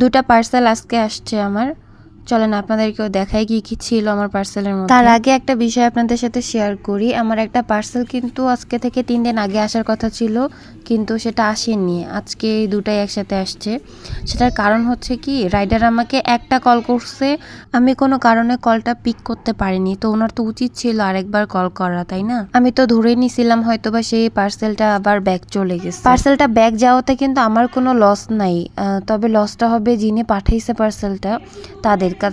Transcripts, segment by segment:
দুটা পার্সেল আজকে আসছে আমার। চলেন আপনাদেরকেও দেখাই কি ছিল আমার পার্সেলের মধ্যে। তার আগে একটা বিষয় আপনাদের সাথে শেয়ার করি। আমার একটা পার্সেল কিন্তু আজকে থেকে 3 দিন আগে আসার কথা ছিল, কিন্তু সেটা আসেনি। আজকে এই দুটাই একসাথে আসছে। সেটার কারণ হচ্ছে কি, রাইডার আমাকে একটা কল করছে, আমি কোনো কারণে কলটা পিক করতে পারিনি। তো ওনার তো উচিত ছিল আরেকবার কল করা, তাই না? আমি তো ধরেই নিছিলাম হয়তোবা সেই পার্সেলটা আবার ব্যাক চলে গেছে। পার্সেলটা ব্যাক যাওয়াতে কিন্তু আমার কোনো লস নাই, তবে লসটা হবে যিনি পাঠাইছে পার্সেলটা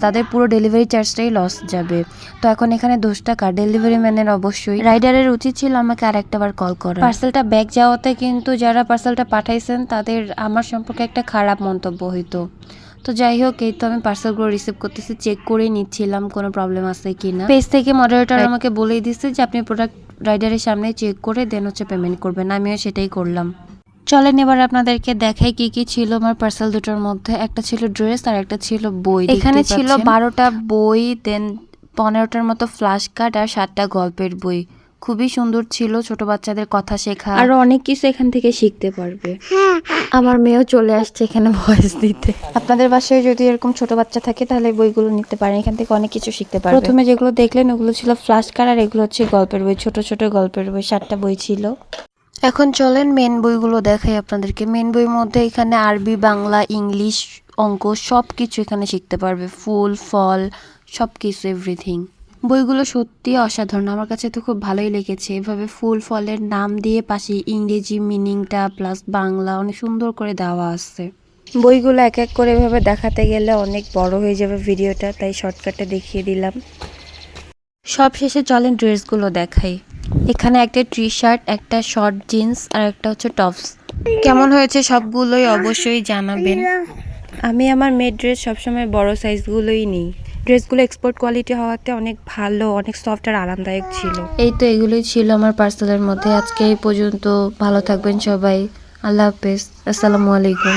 তাদের পুরো ডেলিভারি চার্জটাই লস যাবে। তো এখন এখানে দোষটা কার? ডেলিভারি ম্যানের অবশ্যই। রাইডারের উচিত ছিল আমাকে আরেকটাবার কল করা। পার্সেলটা ব্যাক যাওয়াতে কিন্তু যারা পার্সেলটা পাঠাইছেন তাদের আমার সম্পর্কে একটা খারাপ মন্তব্য হইতো। তো যাই হোক, এই তো আমি পার্সেলগুলো রিসিভ করতেছি, চেক করে নিচ্ছিলাম কোনো প্রবলেম আছে কিনা। পেজ থেকে মডারেটর আমাকে বলেই দিচ্ছে যে আপনি প্রোডাক্ট রাইডারের সামনে চেক করে দেন হচ্ছে পেমেন্ট করবেন। আমিও সেটাই করলাম। চলেন এবার আপনাদেরকে দেখাই কি ছিল আমার পার্সেল দুটোর মধ্যে। একটা ছিল ড্রেস আর একটা ছিল বই। এখানে ছিল 12টা বই, দেন 15টার মতো ফ্ল্যাশ কার্ড আর 7টা গল্পের বই। খুবই সুন্দর ছিল, ছোট বাচ্চাদের কথা শেখা আরো অনেক কিছু এখান থেকে শিখতে পারবে। আমার মেয়েও চলে আসছে এখানে ভয়েস দিতে। আপনাদের বাসায় যদি এরকম ছোট বাচ্চা থাকে তাহলে বইগুলো নিতে পারেন, এখান থেকে অনেক কিছু শিখতে পারবে। প্রথমে যেগুলো দেখলেন ওগুলো ছিল ফ্ল্যাশ কার্ড আর এগুলো হচ্ছে গল্পের বই, ছোট ছোট গল্পের বই। 7টা বই ছিল। এখন চলেন মেন বইগুলো দেখাই আপনাদেরকে। মেন বইয়ের মধ্যে এখানে আরবি, বাংলা, ইংলিশ, অঙ্ক সব কিছু এখানে শিখতে পারবে। ফুল, ফল, সব কিছু, এভরিথিং। বইগুলো সত্যি অসাধারণ, আমার কাছে তো খুব ভালোই লেগেছে। এভাবে ফুল ফলের নাম দিয়ে পাশে ইংরেজি মিনিংটা প্লাস বাংলা অনেক সুন্দর করে দেওয়া আছে। বইগুলো এক এক করে এভাবে দেখাতে গেলে অনেক বড় হয়ে যাবে ভিডিওটা, তাই শর্টকাটে দেখিয়ে দিলাম। সব শেষে চলেন ড্রেসগুলো দেখাই। এখানে একটা টি শার্ট, একটা শর্ট জিন্স আর একটা হচ্ছে টপস। কেমন হয়েছে সবগুলোই অবশ্যই জানাবেন। আমি আমার মেয়ের ড্রেস সবসময় বড় সাইজগুলোই নিই। ড্রেসগুলো এক্সপোর্ট কোয়ালিটি হওয়াতে অনেক ভালো, অনেক সফট আর আরামদায়ক ছিল। এই তো এগুলোই ছিল আমার পার্সেলের মধ্যে। আজকে এই পর্যন্ত। ভালো থাকবেন সবাই। আল্লাহ হাফেজ। আসসালামু আলাইকুম।